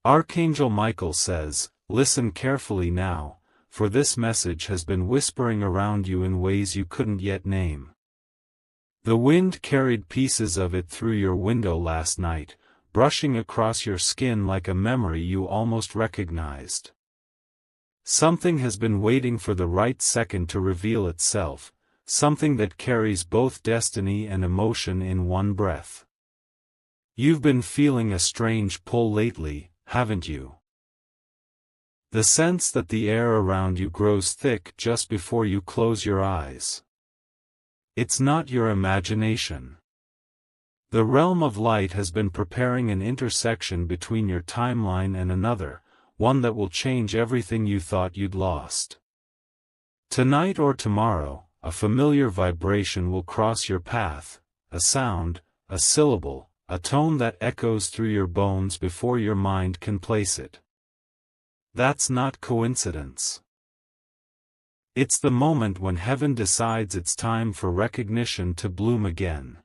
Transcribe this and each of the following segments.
Archangel Michael says, listen carefully now, for this message has been whispering around you in ways you couldn't yet name. The wind carried pieces of it through your window last night, brushing across your skin like a memory you almost recognized. Something has been waiting for the right second to reveal itself, something that carries both destiny and emotion in one breath. You've been feeling a strange pull lately, haven't you? The sense that the air around you grows thick just before you close your eyes. It's not your imagination. The realm of light has been preparing an intersection between your timeline and another, one that will change everything you thought you'd lost. Tonight or tomorrow, a familiar vibration will cross your path, a sound, a syllable, a tone that echoes through your bones before your mind can place it. That's not coincidence. It's the moment when heaven decides it's time for recognition to bloom again.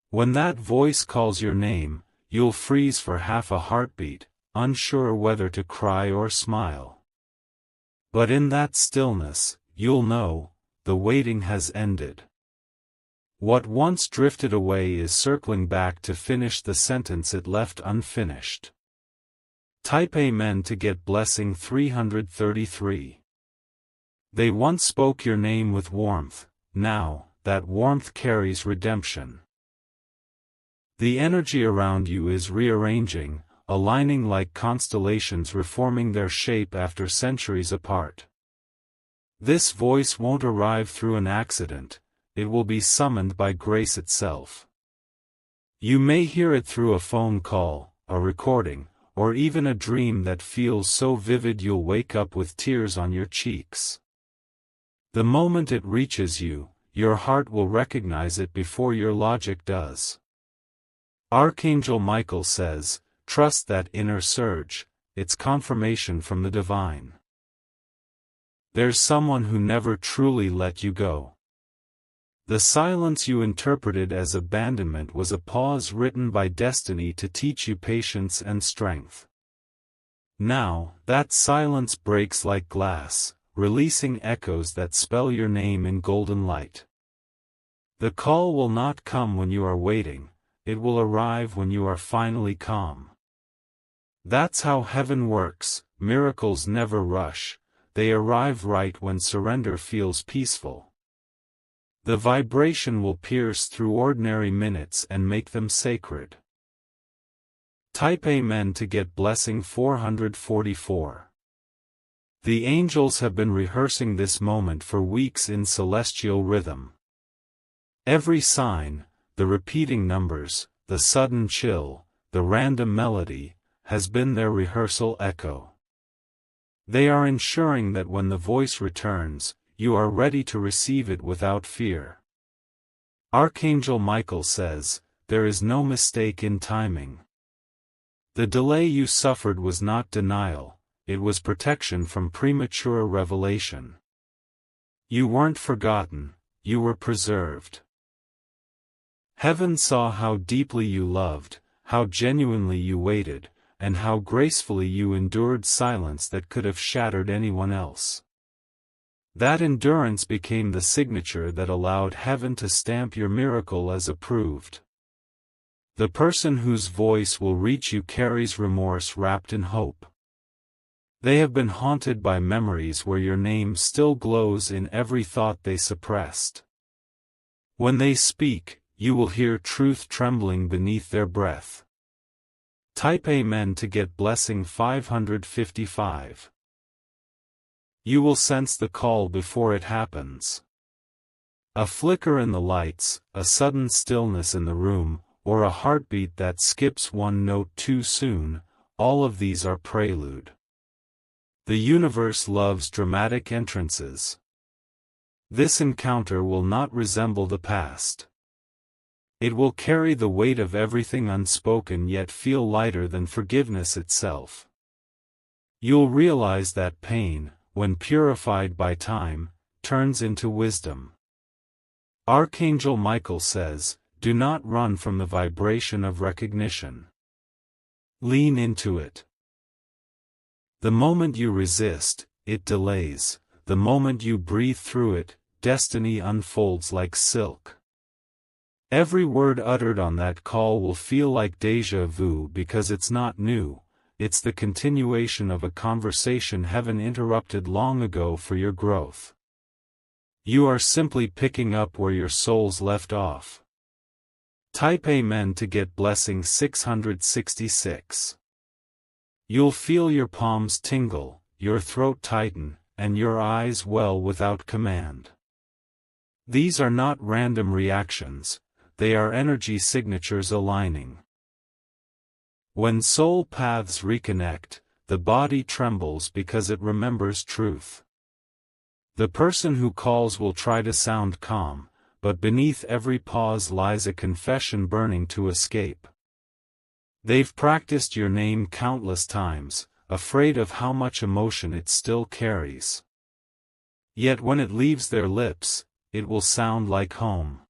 When that voice calls your name, you'll freeze for half a heartbeat, unsure whether to cry or smile. But in that stillness, you'll know, the waiting has ended. What once drifted away is circling back to finish the sentence it left unfinished. Type Amen to get blessing 333. They once spoke your name with warmth, now, that warmth carries redemption. The energy around you is rearranging, aligning like constellations reforming their shape after centuries apart. This voice won't arrive through an accident, it will be summoned by grace itself. You may hear it through a phone call, a recording, or even a dream that feels so vivid you'll wake up with tears on your cheeks. The moment it reaches you, your heart will recognize it before your logic does. Archangel Michael says, trust that inner surge, it's confirmation from the divine. There's someone who never truly let you go. The silence you interpreted as abandonment was a pause written by destiny to teach you patience and strength. Now, that silence breaks like glass, releasing echoes that spell your name in golden light. The call will not come when you are waiting, it will arrive when you are finally calm. That's how heaven works, miracles never rush, they arrive right when surrender feels peaceful. The vibration will pierce through ordinary minutes and make them sacred. Type Amen to get blessing 444. The angels have been rehearsing this moment for weeks in celestial rhythm. Every sign, the repeating numbers, the sudden chill, the random melody, has been their rehearsal echo. They are ensuring that when the voice returns, you are ready to receive it without fear. Archangel Michael says, there is no mistake in timing. The delay you suffered was not denial. It was protection from premature revelation. You weren't forgotten, you were preserved. Heaven saw how deeply you loved, how genuinely you waited, and how gracefully you endured silence that could have shattered anyone else. That endurance became the signature that allowed heaven to stamp your miracle as approved. The person whose voice will reach you carries remorse wrapped in hope. They have been haunted by memories where your name still glows in every thought they suppressed. When they speak, you will hear truth trembling beneath their breath. Type Amen to get blessing 555. You will sense the call before it happens. A flicker in the lights, a sudden stillness in the room, or a heartbeat that skips one note too soon, all of these are prelude. The universe loves dramatic entrances. This encounter will not resemble the past. It will carry the weight of everything unspoken yet feel lighter than forgiveness itself. You'll realize that pain, when purified by time, turns into wisdom. Archangel Michael says, do not run from the vibration of recognition. Lean into it. The moment you resist, it delays. The moment you breathe through it, destiny unfolds like silk. Every word uttered on that call will feel like déjà vu because it's not new, it's the continuation of a conversation heaven interrupted long ago for your growth. You are simply picking up where your soul's left off. Type Amen to get blessing 666. You'll feel your palms tingle, your throat tighten, and your eyes well without command. These are not random reactions, they are energy signatures aligning. When soul paths reconnect, the body trembles because it remembers truth. The person who calls will try to sound calm, but beneath every pause lies a confession burning to escape. They've practiced your name countless times, afraid of how much emotion it still carries. Yet when it leaves their lips, it will sound like home.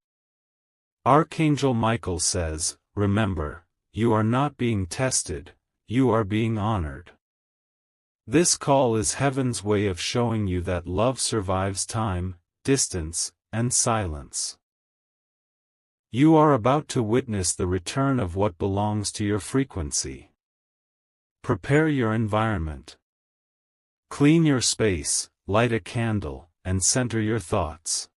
Archangel Michael says, remember, you are not being tested, you are being honored. This call is heaven's way of showing you that love survives time, distance, and silence. You are about to witness the return of what belongs to your frequency. Prepare your environment. Clean your space, light a candle, and center your thoughts.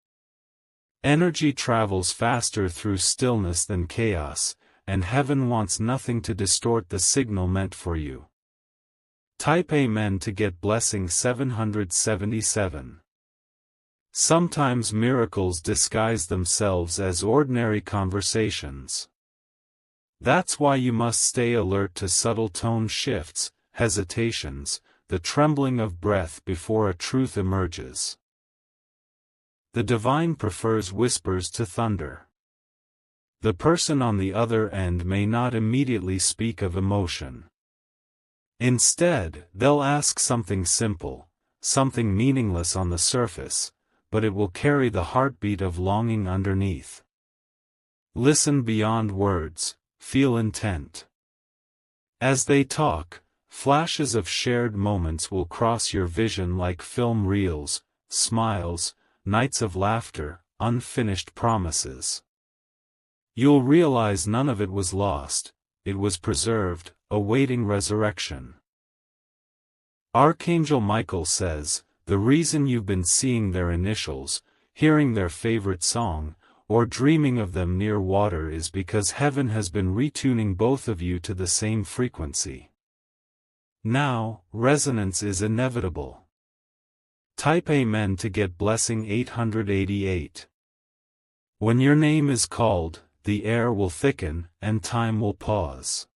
Energy travels faster through stillness than chaos, and heaven wants nothing to distort the signal meant for you. Type Amen to get blessing 777. Sometimes miracles disguise themselves as ordinary conversations. That's why you must stay alert to subtle tone shifts, hesitations, the trembling of breath before a truth emerges. The divine prefers whispers to thunder. The person on the other end may not immediately speak of emotion. Instead, they'll ask something simple, something meaningless on the surface, but it will carry the heartbeat of longing underneath. Listen beyond words, feel intent. As they talk, flashes of shared moments will cross your vision like film reels, smiles, nights of laughter, unfinished promises. You'll realize none of it was lost, it was preserved, awaiting resurrection. Archangel Michael says, the reason you've been seeing their initials, hearing their favorite song, or dreaming of them near water is because heaven has been retuning both of you to the same frequency. Now, resonance is inevitable. Type Amen to get blessing 888. When your name is called, the air will thicken, and time will pause.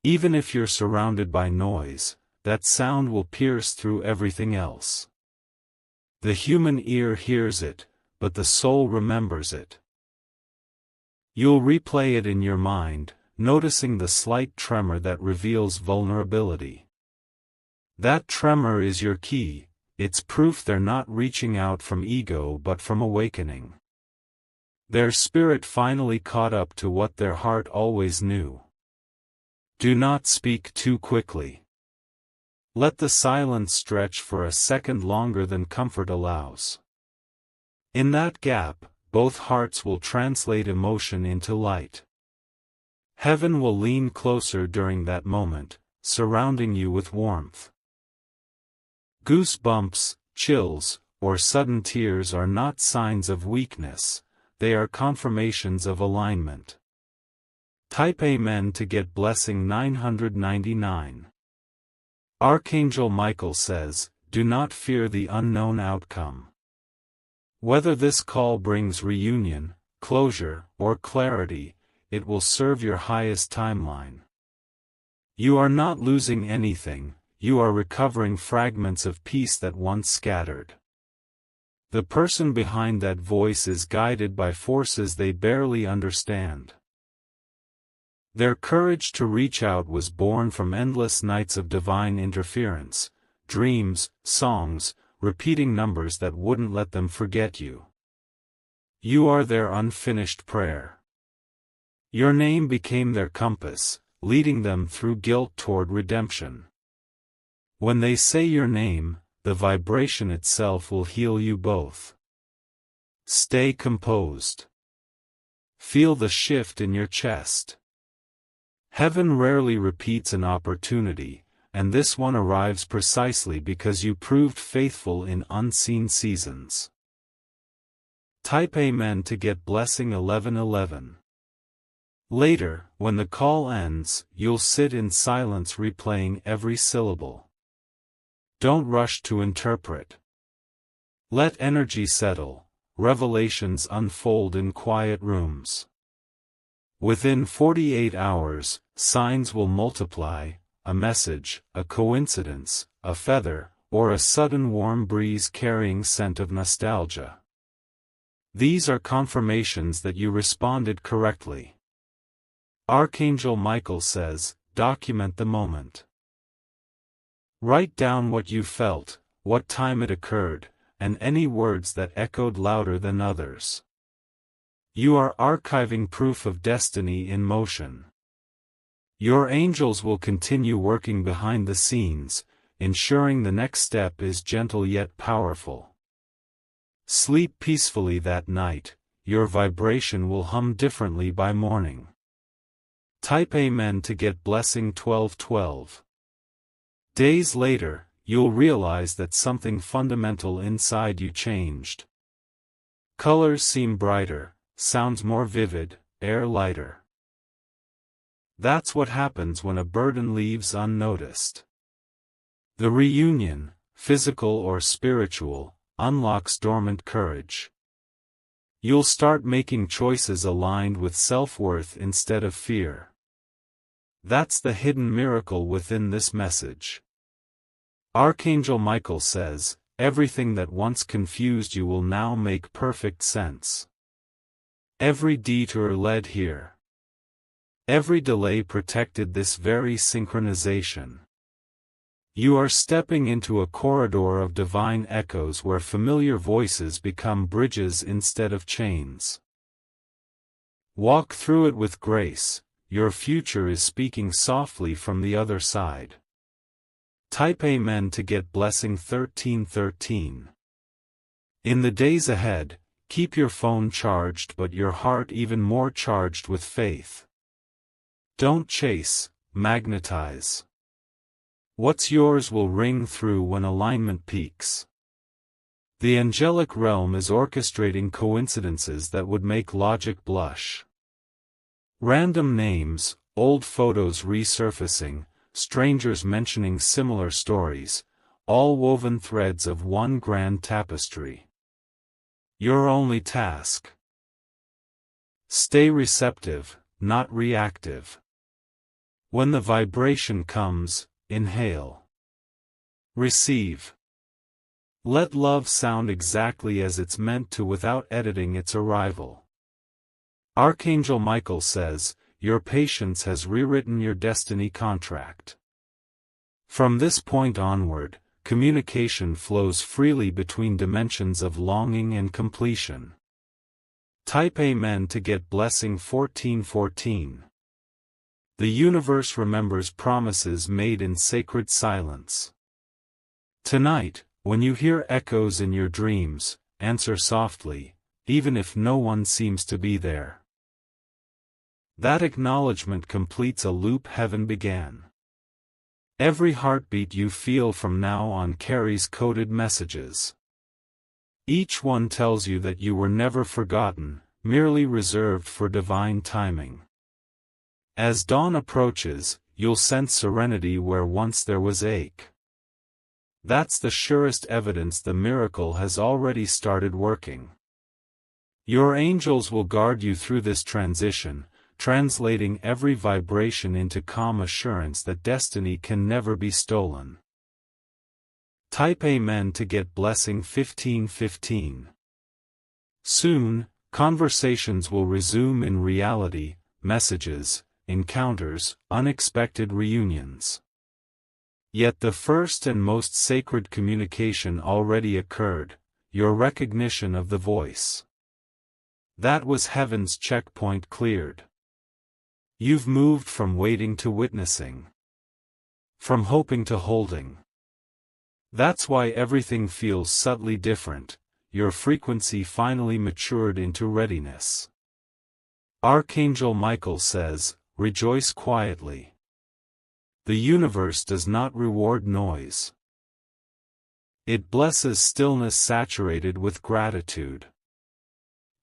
Even if you're surrounded by noise, that sound will pierce through everything else. The human ear hears it, but the soul remembers it. You'll replay it in your mind, noticing the slight tremor that reveals vulnerability. That tremor is your key, it's proof they're not reaching out from ego but from awakening. Their spirit finally caught up to what their heart always knew. Do not speak too quickly. Let the silence stretch for a second longer than comfort allows. In that gap, both hearts will translate emotion into light. Heaven will lean closer during that moment, surrounding you with warmth. Goosebumps, chills, or sudden tears are not signs of weakness, they are confirmations of alignment. Type Amen to get blessing 999. Archangel Michael says, do not fear the unknown outcome. Whether this call brings reunion, closure, or clarity, it will serve your highest timeline. You are not losing anything, you are recovering fragments of peace that once scattered. The person behind that voice is guided by forces they barely understand. Their courage to reach out was born from endless nights of divine interference, dreams, songs, repeating numbers that wouldn't let them forget you. You are their unfinished prayer. Your name became their compass, leading them through guilt toward redemption. When they say your name, the vibration itself will heal you both. Stay composed. Feel the shift in your chest. Heaven rarely repeats an opportunity, and this one arrives precisely because you proved faithful in unseen seasons. Type Amen to get blessing 1111. Later, when the call ends, you'll sit in silence replaying every syllable. Don't rush to interpret. Let energy settle, revelations unfold in quiet rooms. Within 48 hours, signs will multiply, a message, a coincidence, a feather, or a sudden warm breeze carrying scent of nostalgia. These are confirmations that you responded correctly. Archangel Michael says, document the moment. Write down what you felt, what time it occurred, and any words that echoed louder than others. You are archiving proof of destiny in motion. Your angels will continue working behind the scenes, ensuring the next step is gentle yet powerful. Sleep peacefully that night, your vibration will hum differently by morning. Type Amen to get blessing 1212. Days later, you'll realize that something fundamental inside you changed. Colors seem brighter, sounds more vivid, air lighter. That's what happens when a burden leaves unnoticed. The reunion, physical or spiritual, unlocks dormant courage. You'll start making choices aligned with self-worth instead of fear. That's the hidden miracle within this message. Archangel Michael says, everything that once confused you will now make perfect sense. Every detour led here. Every delay protected this very synchronization. You are stepping into a corridor of divine echoes where familiar voices become bridges instead of chains. Walk through it with grace, your future is speaking softly from the other side. Type Amen to get blessing 1313. In the days ahead, keep your phone charged but your heart even more charged with faith. Don't chase, magnetize. What's yours will ring through when alignment peaks. The angelic realm is orchestrating coincidences that would make logic blush. Random names, old photos resurfacing, strangers mentioning similar stories, all woven threads of one grand tapestry. Your only task. Stay receptive, not reactive. When the vibration comes, inhale. Receive. Let love sound exactly as it's meant to without editing its arrival. Archangel Michael says, your patience has rewritten your destiny contract. From this point onward, communication flows freely between dimensions of longing and completion. Type Amen to get blessing 1414. The universe remembers promises made in sacred silence. Tonight, when you hear echoes in your dreams, answer softly, even if no one seems to be there. That acknowledgement completes a loop heaven began. Every heartbeat you feel from now on carries coded messages. Each one tells you that you were never forgotten, merely reserved for divine timing. As dawn approaches, you'll sense serenity where once there was ache. That's the surest evidence the miracle has already started working. Your angels will guard you through this transition, translating every vibration into calm assurance that destiny can never be stolen. Type Amen to get blessing 1515. Soon, conversations will resume in reality, messages, encounters, unexpected reunions. Yet the first and most sacred communication already occurred, your recognition of the voice. That was heaven's checkpoint cleared. You've moved from waiting to witnessing. From hoping to holding. That's why everything feels subtly different. Your frequency finally matured into readiness. Archangel Michael says, rejoice quietly. The universe does not reward noise. It blesses stillness saturated with gratitude.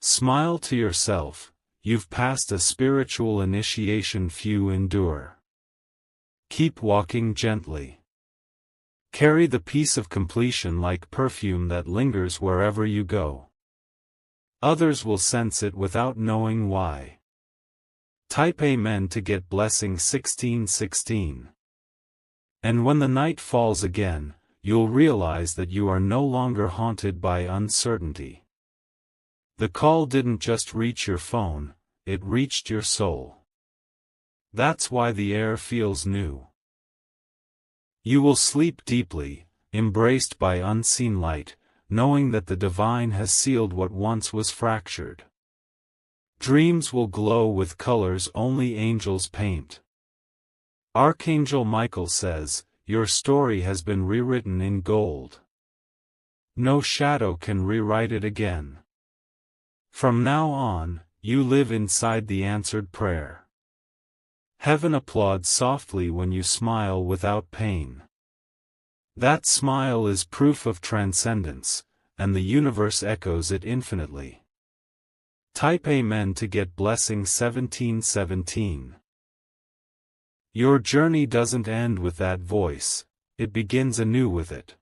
Smile to yourself, you've passed a spiritual initiation few endure. Keep walking gently. Carry the peace of completion like perfume that lingers wherever you go. Others will sense it without knowing why. Type Amen to get blessing 1616. And when the night falls again, you'll realize that you are no longer haunted by uncertainty. The call didn't just reach your phone, it reached your soul. That's why the air feels new. You will sleep deeply, embraced by unseen light, knowing that the divine has sealed what once was fractured. Dreams will glow with colors only angels paint. Archangel Michael says, your story has been rewritten in gold. No shadow can rewrite it again. From now on, you live inside the answered prayer. Heaven applauds softly when you smile without pain. That smile is proof of transcendence, and the universe echoes it infinitely. Type Amen to get blessing 1717. Your journey doesn't end with that voice, it begins anew with it.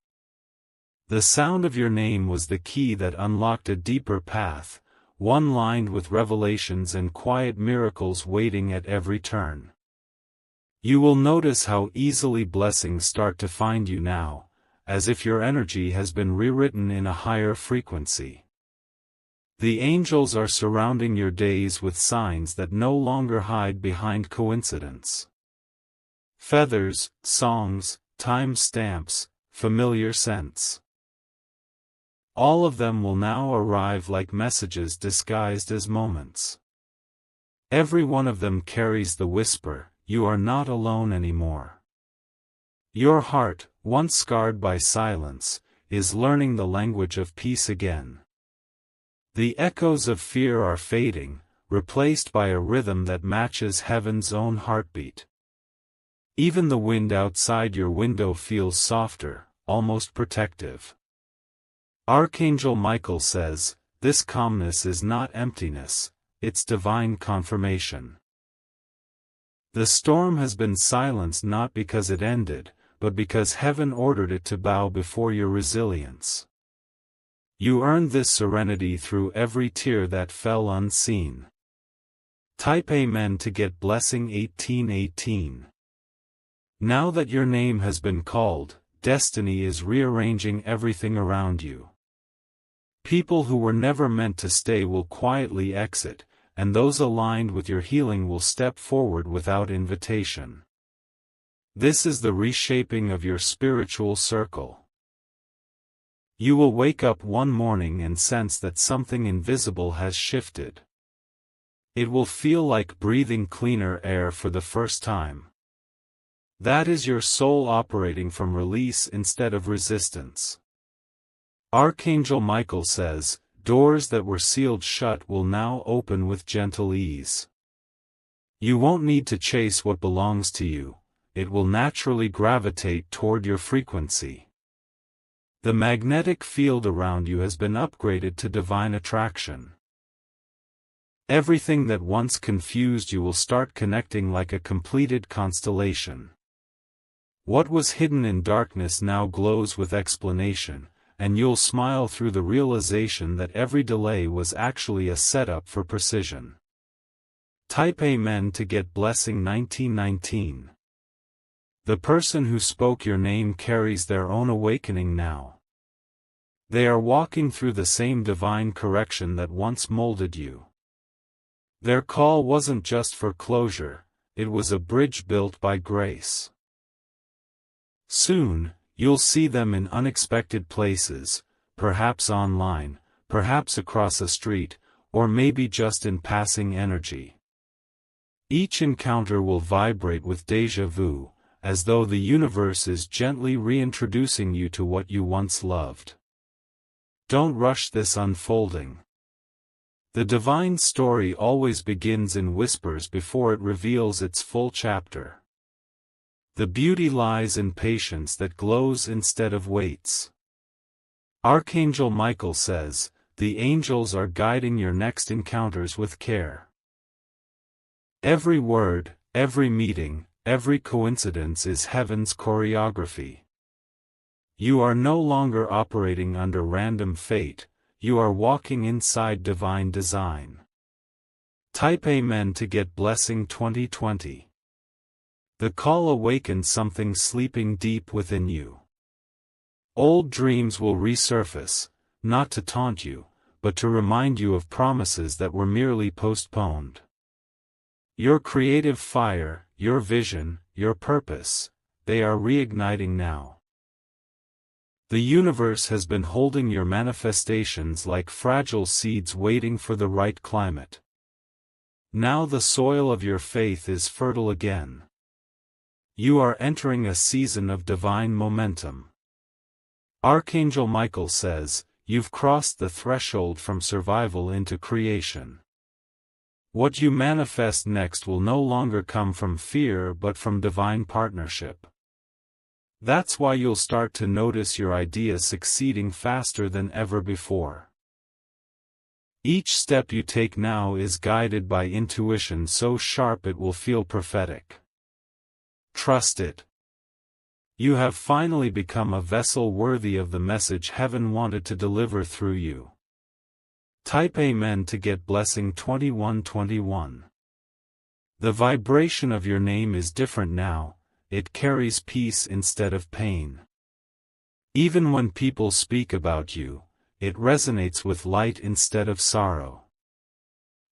The sound of your name was the key that unlocked a deeper path, one lined with revelations and quiet miracles waiting at every turn. You will notice how easily blessings start to find you now, as if your energy has been rewritten in a higher frequency. The angels are surrounding your days with signs that no longer hide behind coincidence. Feathers, songs, time stamps, familiar scents. All of them will now arrive like messages disguised as moments. Every one of them carries the whisper, you are not alone anymore. Your heart, once scarred by silence, is learning the language of peace again. The echoes of fear are fading, replaced by a rhythm that matches heaven's own heartbeat. Even the wind outside your window feels softer, almost protective. Archangel Michael says, this calmness is not emptiness, it's divine confirmation. The storm has been silenced not because it ended, but because heaven ordered it to bow before your resilience. You earned this serenity through every tear that fell unseen. Type Amen to get blessing 1818. Now that your name has been called, destiny is rearranging everything around you. People who were never meant to stay will quietly exit, and those aligned with your healing will step forward without invitation. This is the reshaping of your spiritual circle. You will wake up one morning and sense that something invisible has shifted. It will feel like breathing cleaner air for the first time. That is your soul operating from release instead of resistance. Archangel Michael says, doors that were sealed shut will now open with gentle ease. You won't need to chase what belongs to you, it will naturally gravitate toward your frequency. The magnetic field around you has been upgraded to divine attraction. Everything that once confused you will start connecting like a completed constellation. What was hidden in darkness now glows with explanation, and you'll smile through the realization that every delay was actually a setup for precision. Type Amen to get blessing 1919. The person who spoke your name carries their own awakening now. They are walking through the same divine correction that once molded you. Their call wasn't just for closure, it was a bridge built by grace. Soon, you'll see them in unexpected places, perhaps online, perhaps across a street, or maybe just in passing energy. Each encounter will vibrate with déjà vu, as though the universe is gently reintroducing you to what you once loved. Don't rush this unfolding. The divine story always begins in whispers before it reveals its full chapter. The beauty lies in patience that glows instead of waits. Archangel Michael says, the angels are guiding your next encounters with care. Every word, every meeting, every coincidence is heaven's choreography. You are no longer operating under random fate, you are walking inside divine design. Type Amen to get Blessing 2020. The call awakens something sleeping deep within you. Old dreams will resurface, not to taunt you, but to remind you of promises that were merely postponed. Your creative fire, your vision, your purpose, they are reigniting now. The universe has been holding your manifestations like fragile seeds waiting for the right climate. Now the soil of your faith is fertile again. You are entering a season of divine momentum. Archangel Michael says, you've crossed the threshold from survival into creation. What you manifest next will no longer come from fear but from divine partnership. That's why you'll start to notice your ideas succeeding faster than ever before. Each step you take now is guided by intuition so sharp it will feel prophetic. Trust it. You have finally become a vessel worthy of the message heaven wanted to deliver through you. Type Amen to get Blessing 2121. The vibration of your name is different now, it carries peace instead of pain. Even when people speak about you, it resonates with light instead of sorrow.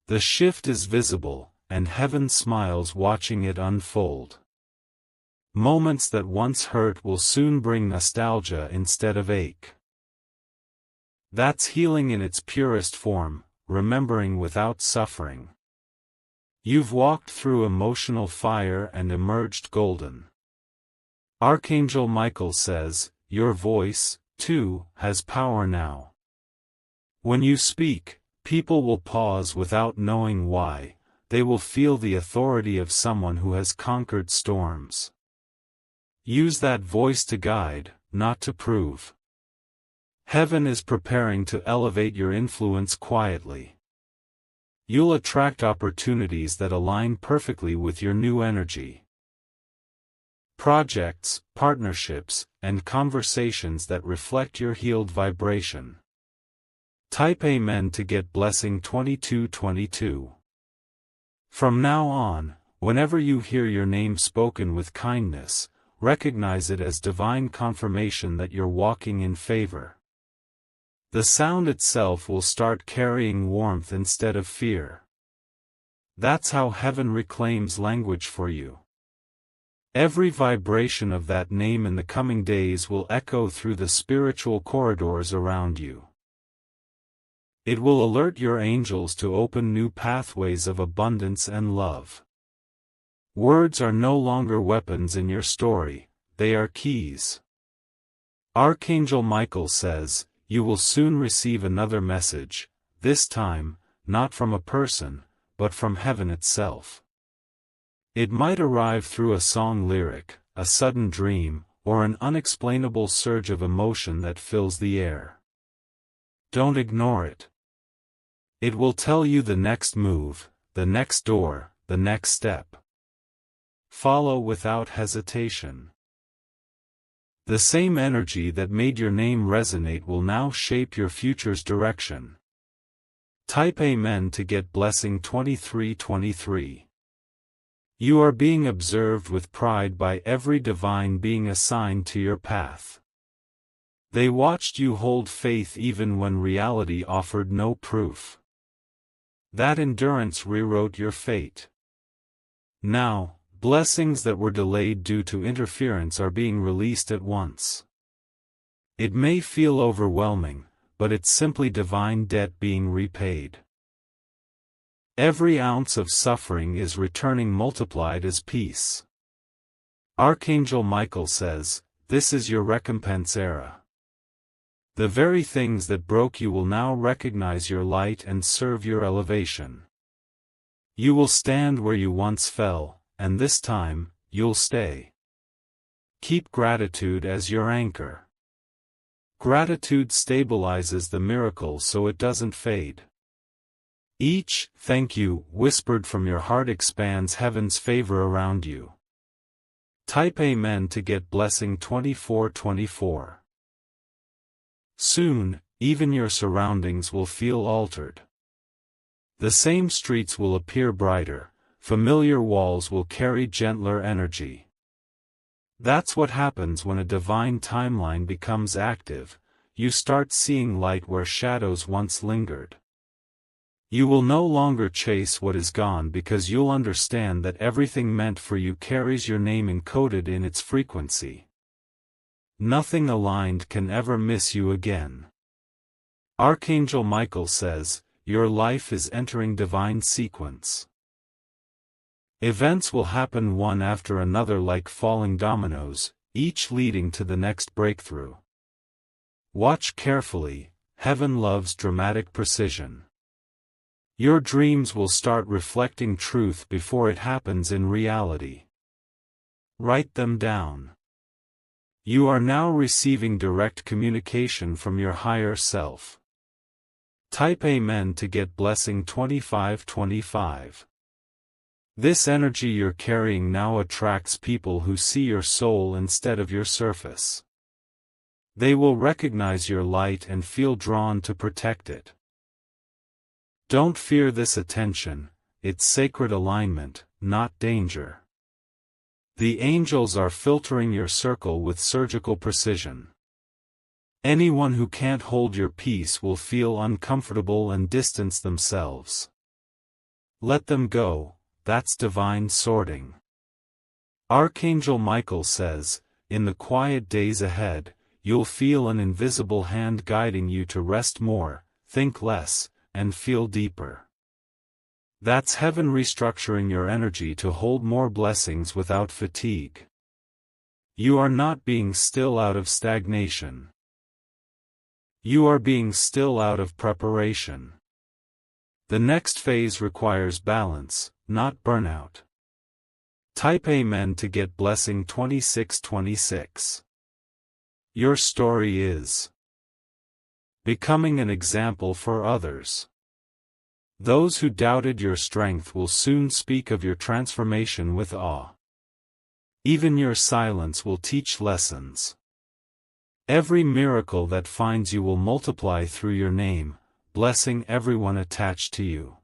The shift is visible, and heaven smiles watching it unfold. Moments that once hurt will soon bring nostalgia instead of ache. That's healing in its purest form, remembering without suffering. You've walked through emotional fire and emerged golden. Archangel Michael says, your voice, too, has power now. When you speak, people will pause without knowing why, they will feel the authority of someone who has conquered storms. Use that voice to guide, not to prove. Heaven is preparing to elevate your influence quietly. You'll attract opportunities that align perfectly with your new energy. Projects, partnerships, and conversations that reflect your healed vibration. Type Amen to get Blessing 2222. From now on, whenever you hear your name spoken with kindness, recognize it as divine confirmation that you're walking in favor. The sound itself will start carrying warmth instead of fear. That's how heaven reclaims language for you. Every vibration of that name in the coming days will echo through the spiritual corridors around you. It will alert your angels to open new pathways of abundance and love. Words are no longer weapons in your story, they are keys. Archangel Michael says, you will soon receive another message, this time, not from a person, but from heaven itself. It might arrive through a song lyric, a sudden dream, or an unexplainable surge of emotion that fills the air. Don't ignore it. It will tell you the next move, the next door, the next step. Follow without hesitation. The same energy that made your name resonate will now shape your future's direction. Type Amen to get Blessing 2323. You are being observed with pride by every divine being assigned to your path. They watched you hold faith even when reality offered no proof. That endurance rewrote your fate. Now, blessings that were delayed due to interference are being released at once. It may feel overwhelming, but it's simply divine debt being repaid. Every ounce of suffering is returning multiplied as peace. Archangel Michael says, this is your recompense era. The very things that broke you will now recognize your light and serve your elevation. You will stand where you once fell, and this time, you'll stay. Keep gratitude as your anchor. Gratitude stabilizes the miracle so it doesn't fade. Each thank you whispered from your heart expands heaven's favor around you. Type Amen to get blessing 2424. Soon, even your surroundings will feel altered. The same streets will appear brighter, familiar walls will carry gentler energy. That's what happens when a divine timeline becomes active. You start seeing light where shadows once lingered. You will no longer chase what is gone because you'll understand that everything meant for you carries your name encoded in its frequency. Nothing aligned can ever miss you again. Archangel Michael says, your life is entering divine sequence. Events will happen one after another like falling dominoes, each leading to the next breakthrough. Watch carefully, heaven loves dramatic precision. Your dreams will start reflecting truth before it happens in reality. Write them down. You are now receiving direct communication from your higher self. Type Amen to get blessing 2525. This energy you're carrying now attracts people who see your soul instead of your surface. They will recognize your light and feel drawn to protect it. Don't fear this attention, it's sacred alignment, not danger. The angels are filtering your circle with surgical precision. Anyone who can't hold your peace will feel uncomfortable and distance themselves. Let them go, that's divine sorting. Archangel Michael says, in the quiet days ahead, you'll feel an invisible hand guiding you to rest more, think less, and feel deeper. That's heaven restructuring your energy to hold more blessings without fatigue. You are not being still out of stagnation. You are being still out of preparation. The next phase requires balance, not burnout. Type Amen to get blessing 2626. Your story is becoming an example for others. Those who doubted your strength will soon speak of your transformation with awe. Even your silence will teach lessons. Every miracle that finds you will multiply through your name, blessing everyone attached to you.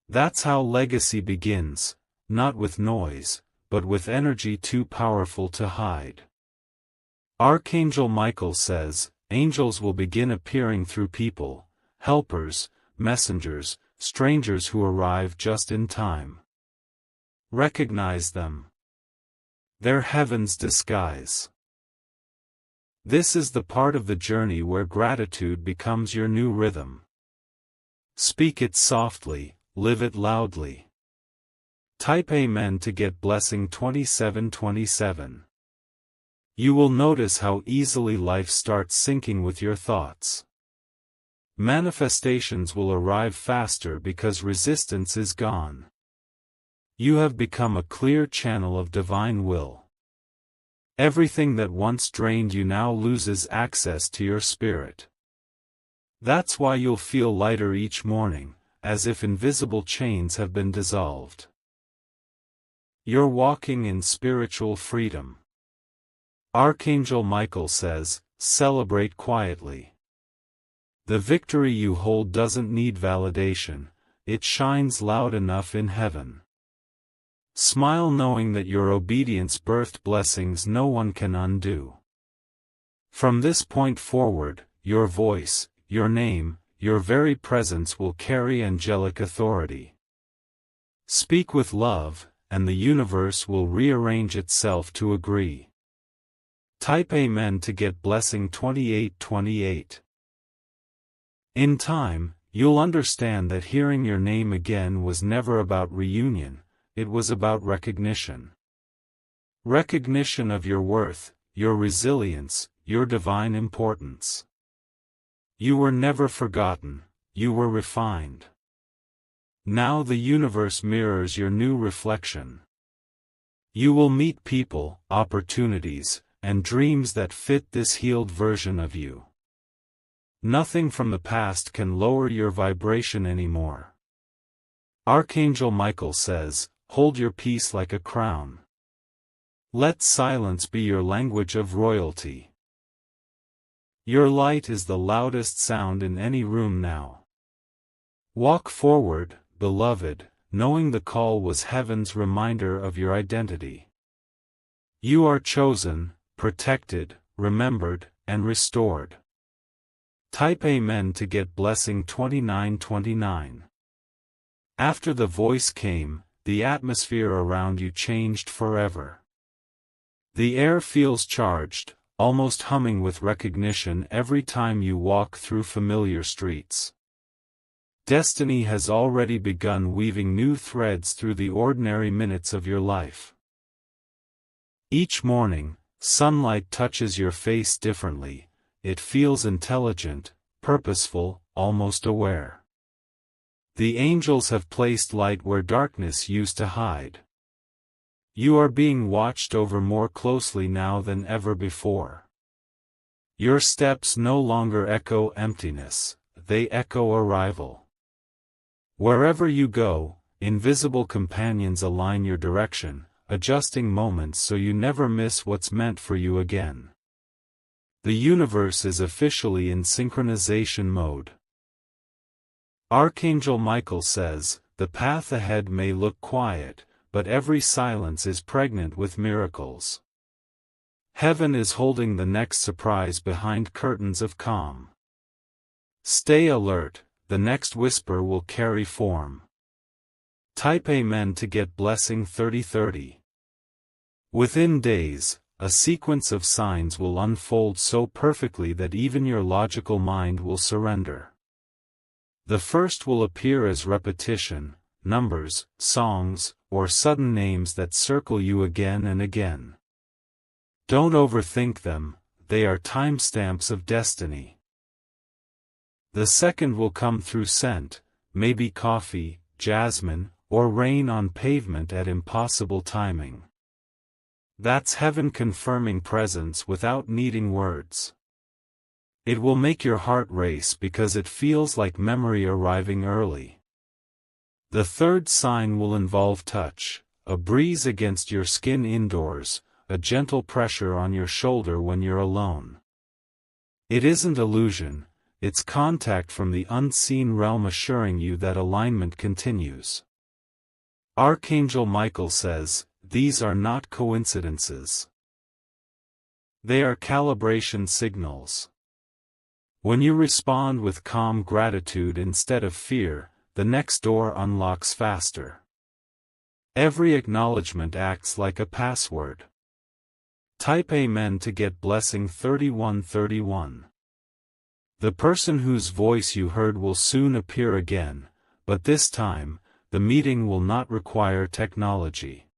That's how legacy begins, not with noise, but with energy too powerful to hide. Archangel Michael says, angels will begin appearing through people, helpers, messengers, strangers who arrive just in time. Recognize them. They're heaven's disguise. This is the part of the journey where gratitude becomes your new rhythm. Speak it softly, live it loudly. Type Amen to get blessing 2727. You will notice how easily life starts syncing with your thoughts. Manifestations will arrive faster because resistance is gone. You have become a clear channel of divine will. Everything that once drained you now loses access to your spirit. That's why you'll feel lighter each morning, as if invisible chains have been dissolved. You're walking in spiritual freedom. Archangel Michael says, celebrate quietly. The victory you hold doesn't need validation, it shines loud enough in heaven. Smile knowing that your obedience birthed blessings no one can undo. From this point forward, your voice, your name, your very presence will carry angelic authority. Speak with love, and the universe will rearrange itself to agree. Type Amen to get blessing 2828. In time, you'll understand that hearing your name again was never about reunion, it was about recognition. Recognition of your worth, your resilience, your divine importance. You were never forgotten, you were refined. Now the universe mirrors your new reflection. You will meet people, opportunities, and dreams that fit this healed version of you. Nothing from the past can lower your vibration anymore. Archangel Michael says, hold your peace like a crown. Let silence be your language of royalty. Your light is the loudest sound in any room now. Walk forward, beloved, knowing the call was heaven's reminder of your identity. You are chosen, protected, remembered, and restored. Type Amen to get blessing 2929. After the voice came, the atmosphere around you changed forever. The air feels charged, almost humming with recognition every time you walk through familiar streets. Destiny has already begun weaving new threads through the ordinary minutes of your life. Each morning, sunlight touches your face differently. It feels intelligent, purposeful, almost aware. The angels have placed light where darkness used to hide. You are being watched over more closely now than ever before. Your steps no longer echo emptiness, they echo arrival. Wherever you go, invisible companions align your direction, adjusting moments so you never miss what's meant for you again. The universe is officially in synchronization mode. Archangel Michael says, the path ahead may look quiet, but every silence is pregnant with miracles. Heaven is holding the next surprise behind curtains of calm. Stay alert, the next whisper will carry form. Type Amen to get blessing 3030. Within days, a sequence of signs will unfold so perfectly that even your logical mind will surrender. The first will appear as repetition, numbers, songs, or sudden names that circle you again and again. Don't overthink them, they are timestamps of destiny. The second will come through scent, maybe coffee, jasmine, or rain on pavement at impossible timing. That's heaven confirming presence without needing words. It will make your heart race because it feels like memory arriving early. The third sign will involve touch, a breeze against your skin indoors, a gentle pressure on your shoulder when you're alone. It isn't illusion. It's contact from the unseen realm assuring you that alignment continues. Archangel Michael says, these are not coincidences. They are calibration signals. When you respond with calm gratitude instead of fear, the next door unlocks faster. Every acknowledgement acts like a password. Type Amen to get blessing 3131. The person whose voice you heard will soon appear again, but this time, the meeting will not require technology.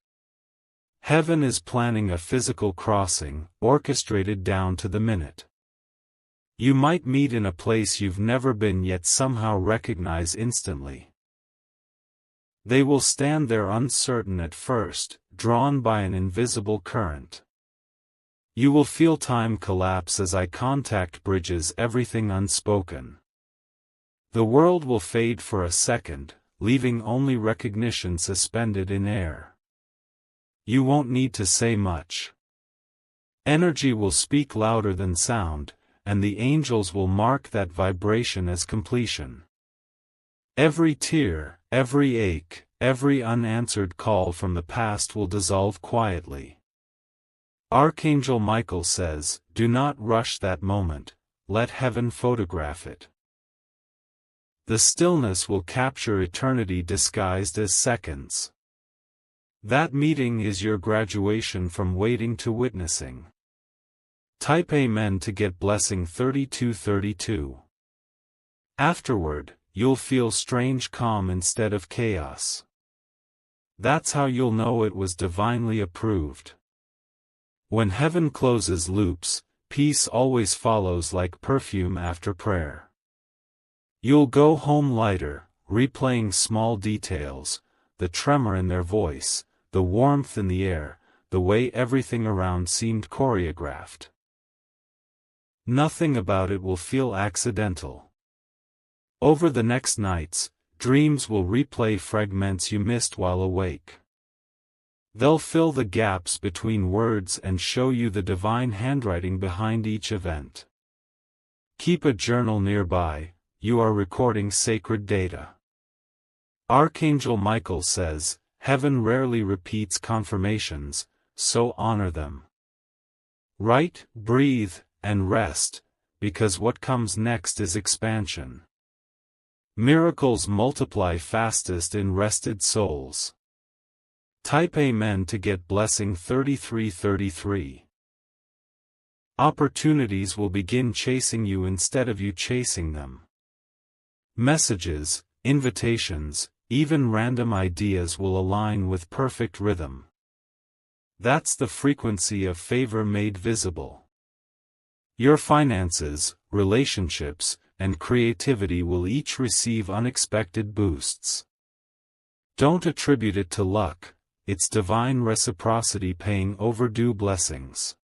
Heaven is planning a physical crossing, orchestrated down to the minute. You might meet in a place you've never been yet somehow recognize instantly. They will stand there uncertain at first, drawn by an invisible current. You will feel time collapse as eye contact bridges everything unspoken. The world will fade for a second, leaving only recognition suspended in air. You won't need to say much. Energy will speak louder than sound, and the angels will mark that vibration as completion. Every tear, every ache, every unanswered call from the past will dissolve quietly. Archangel Michael says, do not rush that moment, let heaven photograph it. The stillness will capture eternity disguised as seconds. That meeting is your graduation from waiting to witnessing. Type Amen to get blessing 3232. Afterward, you'll feel strange calm instead of chaos. That's how you'll know it was divinely approved. When heaven closes loops, peace always follows like perfume after prayer. You'll go home lighter, replaying small details, the tremor in their voice, the warmth in the air, the way everything around seemed choreographed. Nothing about it will feel accidental. Over the next nights, dreams will replay fragments you missed while awake. They'll fill the gaps between words and show you the divine handwriting behind each event. Keep a journal nearby, you are recording sacred data. Archangel Michael says, heaven rarely repeats confirmations, so honor them. Write, breathe, and rest, because what comes next is expansion. Miracles multiply fastest in rested souls. Type Amen to get blessing 3333. Opportunities will begin chasing you instead of you chasing them. Messages, invitations, even random ideas will align with perfect rhythm. That's the frequency of favor made visible. Your finances, relationships, and creativity will each receive unexpected boosts. Don't attribute it to luck, it's divine reciprocity paying overdue blessings.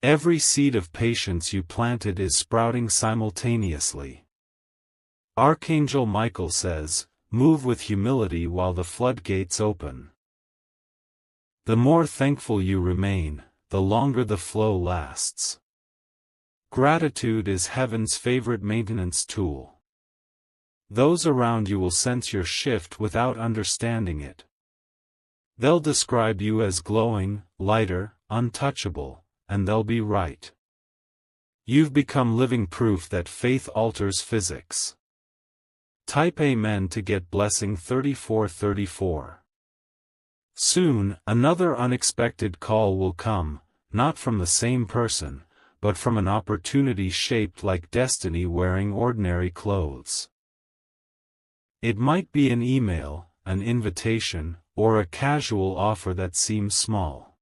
Every seed of patience you planted is sprouting simultaneously. Archangel Michael says, move with humility while the floodgates open. The more thankful you remain, the longer the flow lasts. Gratitude is heaven's favorite maintenance tool. Those around you will sense your shift without understanding it. They'll describe you as glowing, lighter, untouchable, and they'll be right. You've become living proof that faith alters physics. Type Amen to get blessing 3434. Soon, another unexpected call will come, not from the same person, but from an opportunity shaped like destiny wearing ordinary clothes. It might be an email, an invitation, or a casual offer that seems small.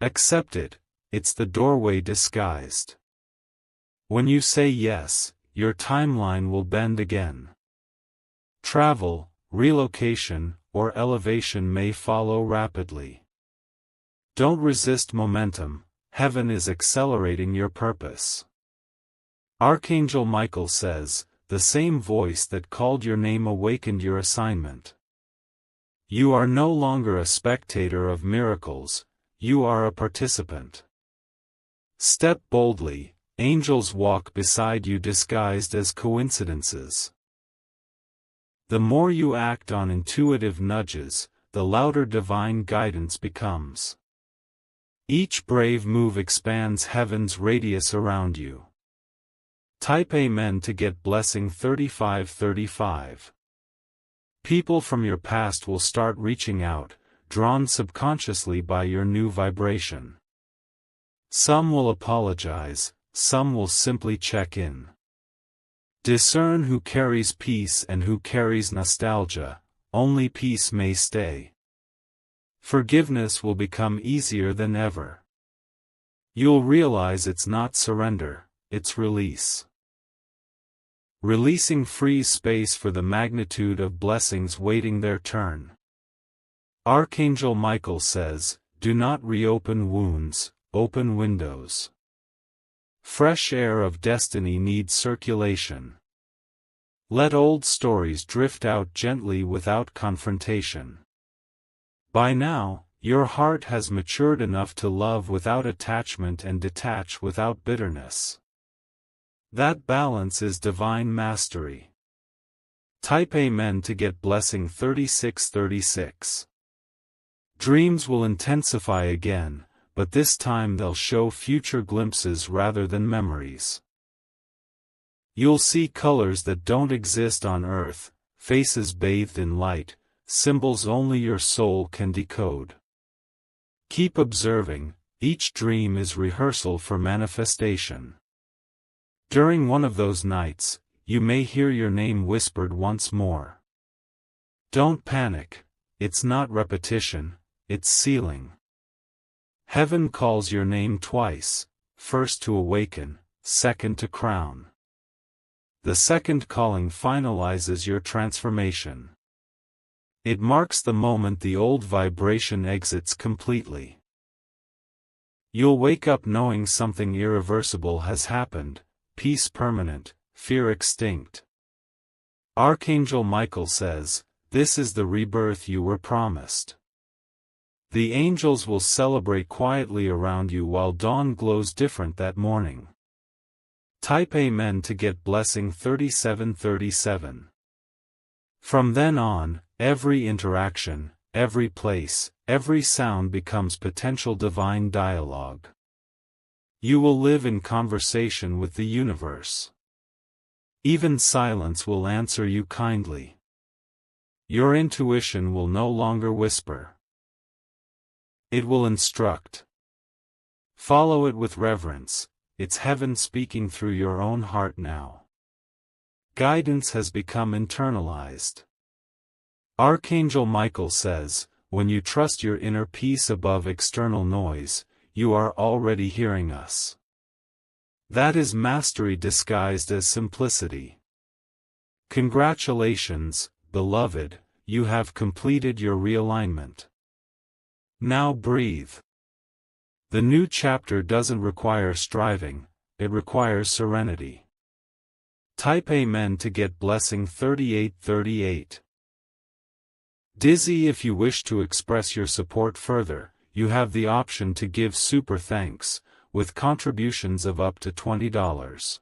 Accept it, it's the doorway disguised. When you say yes, your timeline will bend again. Travel, relocation, or elevation may follow rapidly. Don't resist momentum. Heaven is accelerating your purpose. Archangel Michael says, the same voice that called your name awakened your assignment. You are no longer a spectator of miracles, you are a participant. Step boldly, angels walk beside you disguised as coincidences. The more you act on intuitive nudges, the louder divine guidance becomes. Each brave move expands heaven's radius around you. Type Amen to get blessing 3535. People from your past will start reaching out, drawn subconsciously by your new vibration. Some will apologize, some will simply check in. Discern who carries peace and who carries nostalgia, only peace may stay. Forgiveness will become easier than ever. You'll realize it's not surrender, it's release. Releasing frees space for the magnitude of blessings waiting their turn. Archangel Michael says, do not reopen wounds, open windows. Fresh air of destiny needs circulation. Let old stories drift out gently without confrontation. By now, your heart has matured enough to love without attachment and detach without bitterness. That balance is divine mastery. Type Amen to get blessing 3636. Dreams will intensify again, but this time they'll show future glimpses rather than memories. You'll see colors that don't exist on earth, faces bathed in light, symbols only your soul can decode. Keep observing, each dream is rehearsal for manifestation. During one of those nights, you may hear your name whispered once more. Don't panic, it's not repetition, it's sealing. Heaven calls your name twice, first to awaken, second to crown. The second calling finalizes your transformation. It marks the moment the old vibration exits completely. You'll wake up knowing something irreversible has happened, peace permanent, fear extinct. Archangel Michael says, "This is the rebirth you were promised." The angels will celebrate quietly around you while dawn glows different that morning. Type Amen to get blessing 3737. From then on, every interaction, every place, every sound becomes potential divine dialogue. You will live in conversation with the universe. Even silence will answer you kindly. Your intuition will no longer whisper. It will instruct. Follow it with reverence. It's heaven speaking through your own heart now. Guidance has become internalized. Archangel Michael says, when you trust your inner peace above external noise, you are already hearing us. That is mastery disguised as simplicity. Congratulations, beloved, you have completed your realignment. Now breathe. The new chapter doesn't require striving, it requires serenity. Type Amen to get blessing 3838. Dizzy. If you wish to express your support further, you have the option to give super thanks, with contributions of up to $20.